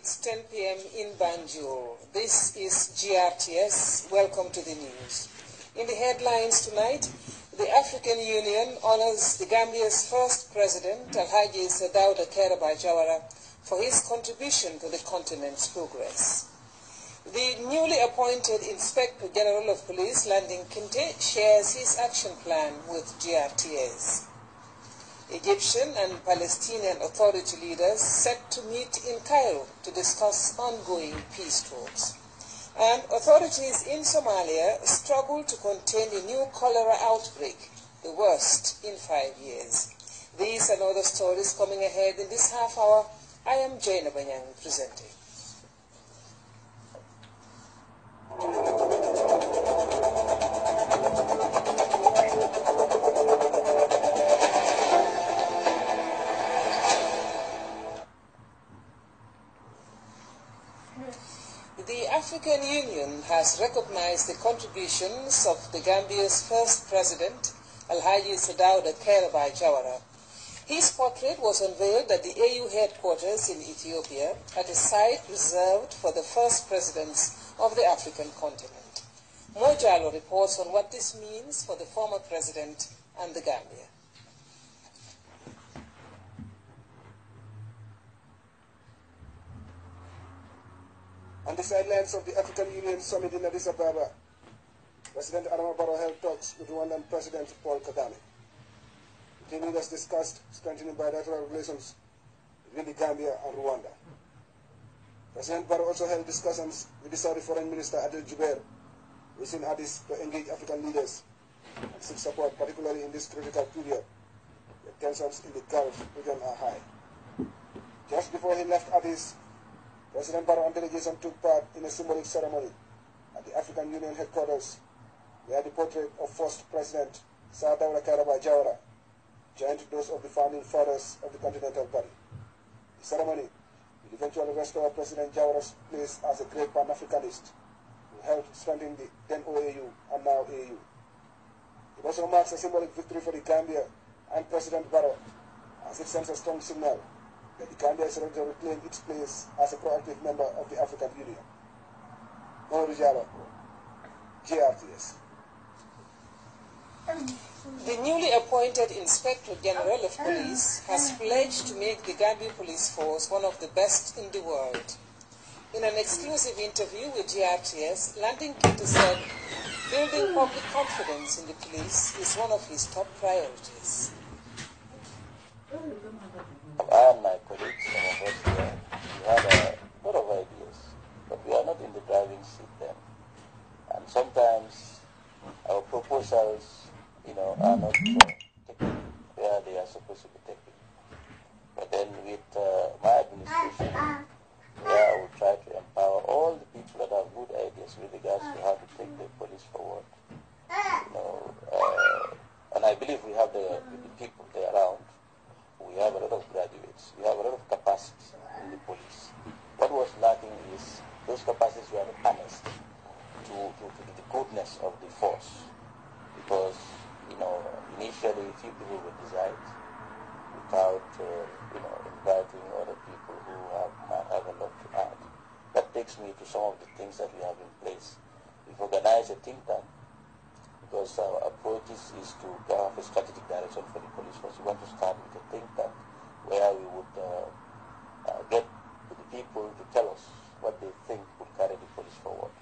It's 10 p.m. in Banjul. This is GRTS. Welcome to the news. In the headlines tonight, the African Union honors the Gambia's first president, Alhaji Dawda Kairaba Jawara, for his contribution to the continent's progress. The newly appointed Inspector General of Police, Landing Kinte, shares his action plan with GRTS. Egyptian and Palestinian authority leaders set to meet in Cairo to discuss ongoing peace talks. And authorities in Somalia struggle to contain a new cholera outbreak, the worst in 5 years. These and other stories coming ahead in this half hour. I am Jaina Banyang presenting. The African Union has recognized the contributions of the Gambia's first president, Alhaji Dawda Kairaba Jawara. His portrait was unveiled at the AU headquarters in Ethiopia at a site reserved for the first presidents of the African continent. Mojalo reports on what this means for the former president and the Gambia. On the sidelines of the African Union Summit in Addis Ababa, President Adama Barrow held talks with Rwandan President Paul Kagame. The two leaders discussed strengthening bilateral relations between the Gambia and Rwanda. President Barrow also held discussions with the Saudi Foreign Minister Adel Jubeir, who is in Addis to engage African leaders and seek support, particularly in this critical period where tensions in the Gulf region are high. Just before he left Addis, President Barrow and delegation took part in a symbolic ceremony at the African Union headquarters, where the portrait of first President Sir Dawda Kairaba Jawara joined those of the founding fathers of the Continental Party. The ceremony will eventually restore President Jawara's place as a great Pan-Africanist who helped strengthen the then OAU and now AU. It also marks a symbolic victory for the Gambia and President Barrow, as it sends a strong signal that the Gambia is ready to reclaim its place as a proactive member of the African Union. Mojalo, GRTS. The newly appointed Inspector General of Police has pledged to make the Gambian police force one of the best in the world. In an exclusive interview with GRTS, Landing Kinte said building public confidence in the police is one of his top priorities. I and my colleagues, some of us here, we had a lot of ideas, but we are not in the driving seat then. And sometimes our proposals, are not taken where they are supposed to be taken. But then with my administration, I will try to empower all the people that have good ideas with regards to how to take the police forward. And I believe we have the people there around. We have a lot of graduates. We have a lot of capacity in the police. What was lacking is those capacities were not harnessed to the goodness of the force. Because, initially few people were designed without, inviting other people who might have a lot to add. That takes me to some of the things that we have in place. We've organized a think tank, because our approach is to have a strategic direction for the police force. We want to start with a think tank where we would get the people to tell us what they think would carry the police forward.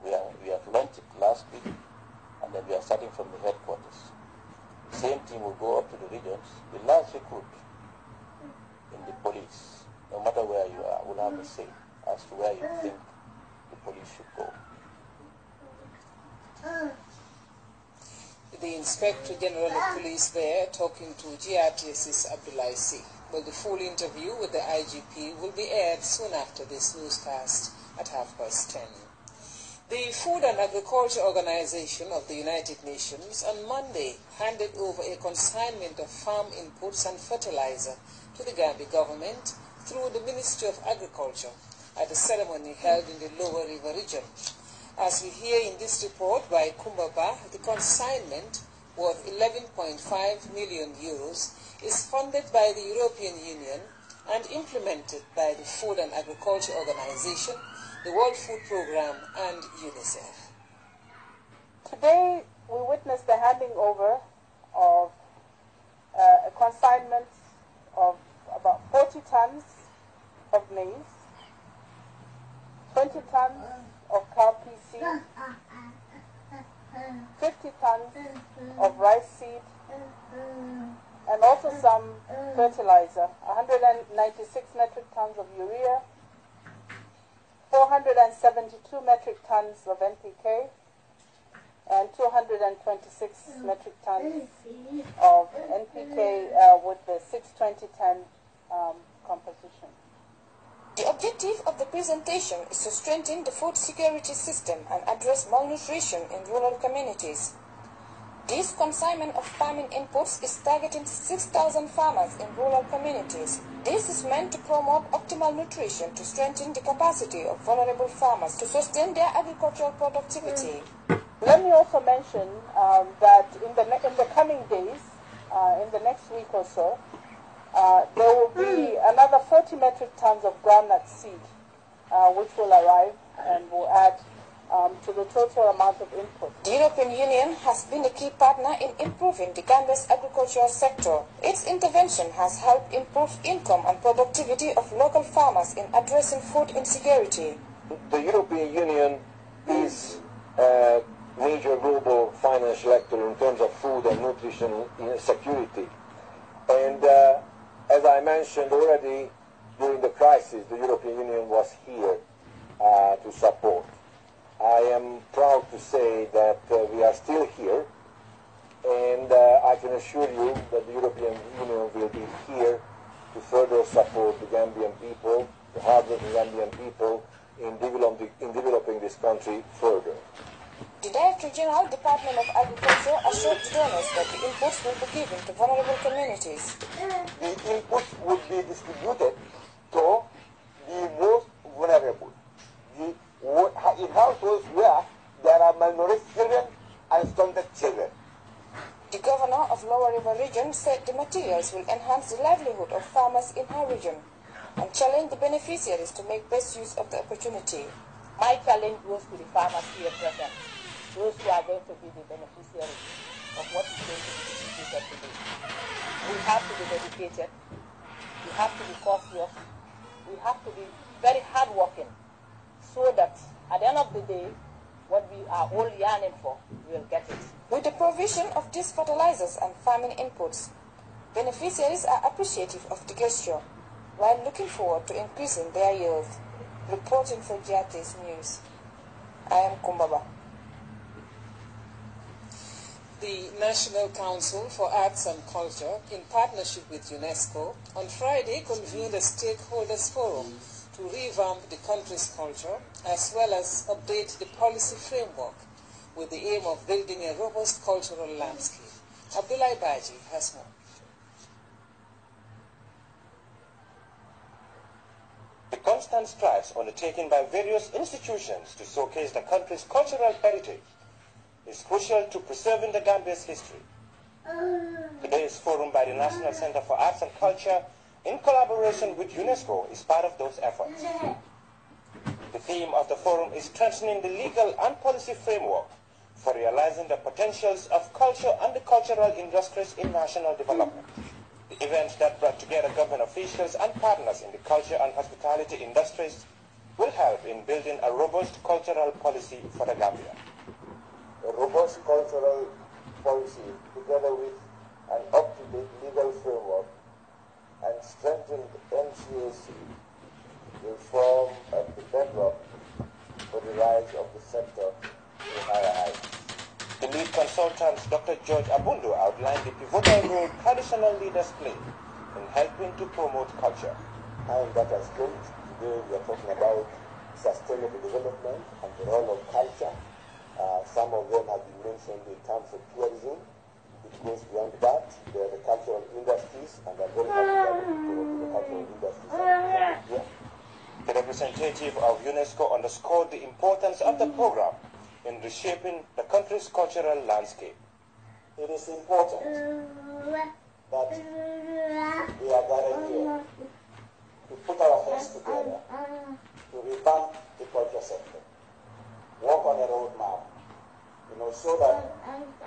We have launched it last week, and then we are starting from the headquarters. The same team will go up to the regions. The last recruit in the police, no matter where you are, will have a say as to where you think the police should go. The Inspector General of Police there talking to GRTS's Abdullah C. Well, the full interview with the IGP will be aired soon after this newscast at 10:30. The Food and Agriculture Organization of the United Nations on Monday handed over a consignment of farm inputs and fertilizer to the Gambia government through the Ministry of Agriculture at a ceremony held in the Lower River region. As we hear in this report by Kumbaba, the consignment, worth 11.5 million euros, is funded by the European Union and implemented by the Food and Agriculture Organization, the World Food Programme and UNICEF. Today we witnessed the handing over of a consignment of about 40 tons of maize, 20 tons of cowpea seed, 50 tons of rice seed, and also some fertilizer, 196 metric tons of urea, 472 metric tons of NPK, and 226 metric tons of NPK with the 620-10 composition. The objective of the presentation is to strengthen the food security system and address malnutrition in rural communities. This consignment of farming inputs is targeting 6,000 farmers in rural communities. This is meant to promote optimal nutrition to strengthen the capacity of vulnerable farmers to sustain their agricultural productivity. Let me also mention that in the coming days, in the next week or so, there will be another 40 metric tons of groundnut seed, which will arrive and will add to the total amount of input. The European Union has been a key partner in improving the Gambia's agricultural sector. Its intervention has helped improve income and productivity of local farmers in addressing food insecurity. The European Union is a major global financial actor in terms of food and nutrition security. And as I mentioned already, during the crisis, the European Union was here to support. I am proud to say that we are still here, and I can assure you that the European Union will be here to further support the Gambian people, the hardworking Gambian people, in developing this country further. The Director General, Department of Agriculture, assured the donors that the inputs will be given to vulnerable communities. The inputs would be distributed to the most vulnerable, in households where there are malnourished children and stunted children. The Governor of Lower River Region said the materials will enhance the livelihood of farmers in her region and challenge the beneficiaries to make best use of the opportunity. My challenge goes to the farmers here present, those who are going to be the beneficiaries of what is going to be distributed today. We have to be dedicated, we have to be cautious, we have to be very hardworking, so that at the end of the day, what we are all yearning for, we will get it. With the provision of these fertilizers and farming inputs, beneficiaries are appreciative of the gesture, while looking forward to increasing their yield. Reporting for GRT's News, I am Kumbaba. The National Council for Arts and Culture, in partnership with UNESCO, on Friday convened a stakeholders forum to revamp the country's culture as well as update the policy framework with the aim of building a robust cultural landscape. Abdullah Baji has more. The constant strides undertaken by various institutions to showcase the country's cultural heritage is crucial to preserving the Gambia's history. Today's forum by the National Center for Arts and Culture, in collaboration with UNESCO, is part of those efforts. The theme of the forum is strengthening the legal and policy framework for realizing the potentials of culture and the cultural industries in national development. The event that brought together government officials and partners in the culture and hospitality industries will help in building a robust cultural policy for the Gambia. A robust cultural policy, together with an up-to-date legal framework and strengthened NCAC, will form the bedrock for the rise of the sector to higher heights. The lead consultant, Dr. George Abundu, outlined the pivotal role traditional leaders play in helping to promote culture. And that has come. Today we are talking about sustainable development and the role of culture. Some of them have been mentioned in terms of tourism. It goes beyond that. There are the cultural industries, and I'm very happy that the cultural industries are here. The representative of UNESCO underscored the importance of the program in reshaping the country's cultural landscape. It is important that we are gathered here efforts together to revamp the culture sector, work on a roadmap, so that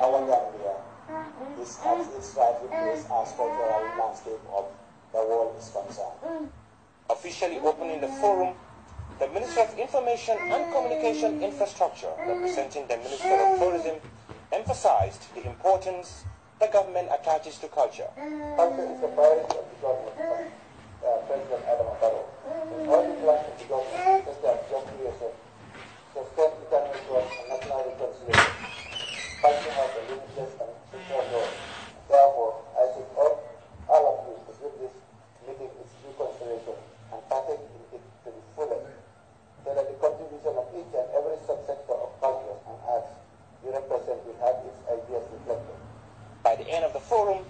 our Gambia is at its rightful place as cultural landscape of the world is concerned. Officially opening the forum, the Minister of Information and Communication Infrastructure, representing the Minister of Tourism, emphasized the importance the government attaches to culture. Culture is the priority of the government, President Adam Barrow. All the plans of the government, such as job creation, sustained economic growth, and national reconciliation, culture has a limitless and secure role. Therefore, I should urge all of you to give this meeting its due consideration and partake in it to the fullest, so that the contribution of each and every subsector of culture and arts you represent will have its ideas reflected. By the end of the forum,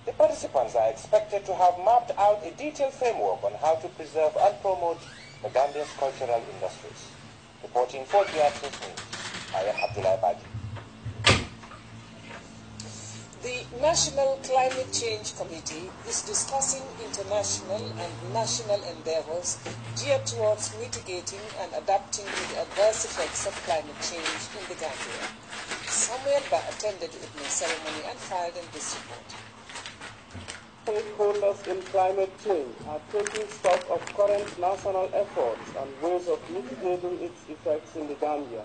the participants are expected to have mapped out a detailed framework on how to preserve and promote the Gambia's cultural industries. Reporting for GRTS News, I am Abdullah Badi. The National Climate Change Committee is discussing international and national endeavors geared towards mitigating and adapting to the adverse effects of climate change in the Gambia. Samuel Ba attended the opening ceremony and filed in this report. Stakeholders in climate change are taking stock of current national efforts and ways of mitigating its effects in the Gambia.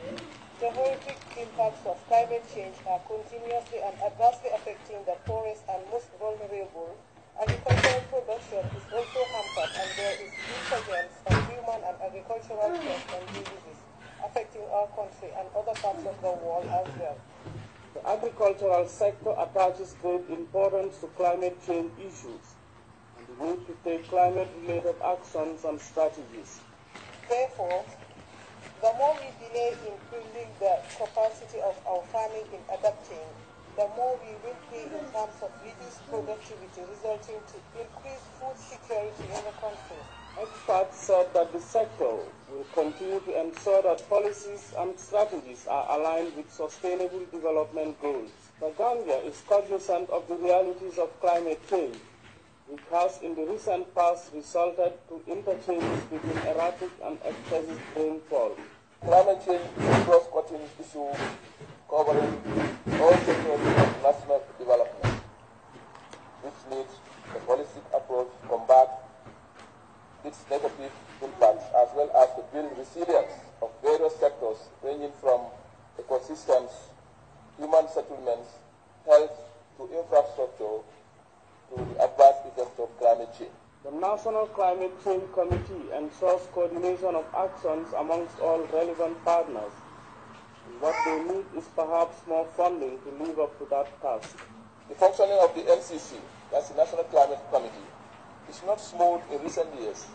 The horrific impacts of climate change are continuously and adversely affecting the poorest and most vulnerable. Agricultural production is also hampered, and there is resurgence of human and agricultural pests and diseases affecting our country and other parts of the world as well. The agricultural sector attaches great importance to climate change issues and the need to take climate-related actions and strategies. Therefore, the more we delay in building the capacity of our farming in adapting, the more we will pay in terms of reduced productivity, resulting to increased food security in the country. Experts said that the sector will continue to ensure that policies and strategies are aligned with sustainable development goals. The Gambia is cognizant of the realities of climate change, which has in the recent past resulted to interchanges between erratic and excessive rainfall. Climate change is a cross-cutting issue covering all sectors of national development, which needs a holistic approach to combat its negative impacts, as well as to build resilience of various sectors ranging from ecosystems, human settlements, health to infrastructure, to the adverse effects of climate change. The National Climate Change Committee ensures coordination of actions amongst all relevant partners. And what they need is perhaps more funding to live up to that task. The functioning of the NCC, that's the National Climate Committee, is not smooth in recent years.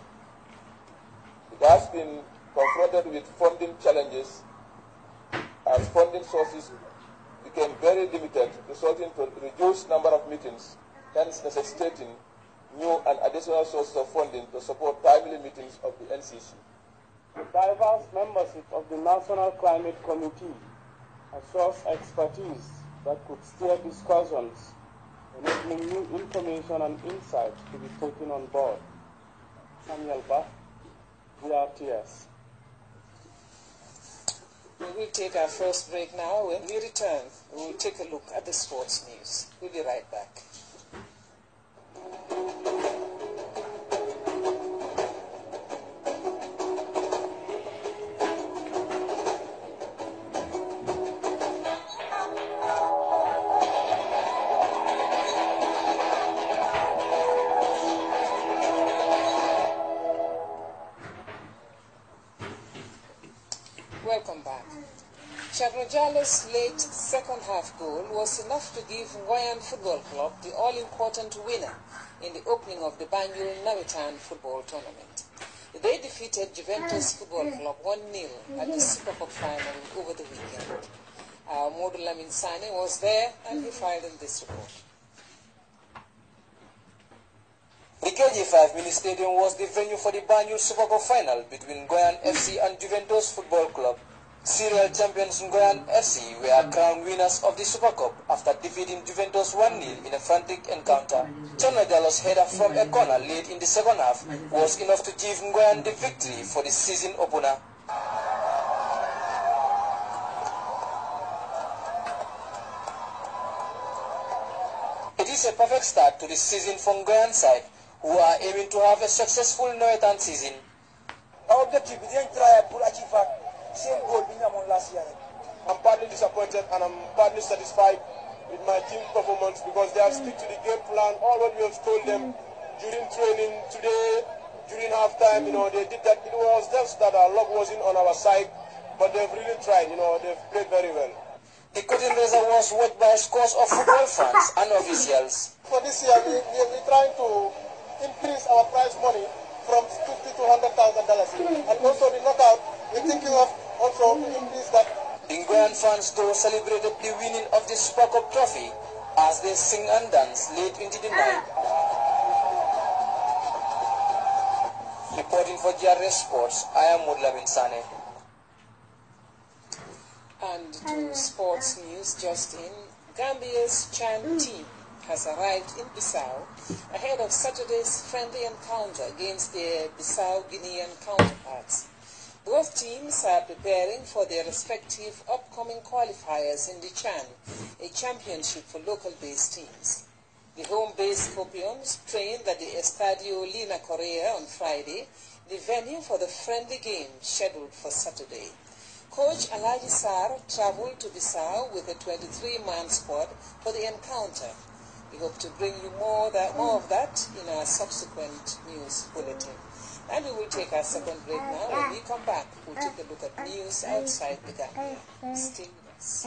It has been confronted with funding challenges as funding sources became very limited, resulting in a reduced number of meetings, hence necessitating new and additional sources of funding to support timely meetings of the NCC. The diverse membership of the National Climate Committee assures expertise that could steer discussions, enabling new information and insights to be taken on board. Samuel Ba, GRTS. We will take our first break now. When we return, we will take a look at the sports news. We'll be right back. Welcome back. Chagrajala's late second-half goal was enough to give Ngoyan Football Club the all-important winner in the opening of the Banjul Nawetan football tournament. They defeated Juventus Football Club 1-0 at the Super Cup final over the weekend. Modu Lamin Sane was there and he filed in this report. The KG5 Mini Stadium was the venue for the Banjul Super Cup final between Goyan FC and Juventus Football Club, Serial champions Ngoyan FC were crowned winners of the Super Cup after defeating Juventus 1-0 in a frantic encounter. Chano Diallo's header from a corner late in the second half was enough to give Ngoyan the victory for the season opener. It is a perfect start to the season for Ngoyan side, who are aiming to have a successful Noetan season. Our objective is to try to achieve the same goal we won last year. I'm partly disappointed and I'm partly satisfied with my team performance because they have stuck to the game plan. All what we have told them during training today, during halftime, they did that. It was just that our luck wasn't on our side, but they've really tried. They've played very well. The curtain raiser was watched by scores of football fans and officials. For this year, we're trying to increase our prize money from $50,000 to $100,000. And also the knockout, we're thinking of also increase that. The Ngoyan fans though celebrated the winning of the Super Cup trophy as they sing and dance late into the night. Reporting for GRS Sports, I am Mudlamin Sane. And to sports news just in, Gambia's Chan team has arrived in Bissau ahead of Saturday's friendly encounter against their Bissau-Guinean counterparts. Both teams are preparing for their respective upcoming qualifiers in the Chan, a championship for local-based teams. The home-based Scorpions trained at the Estadio Lina Correa on Friday, the venue for the friendly game scheduled for Saturday. Coach Alaji Sarr traveled to Bissau with a 23-man squad for the encounter. We hope to bring you more of that in our subsequent news bulletin. And we will take our second break now. When we come back, we'll take a look at news outside the Gambia. Stay with us.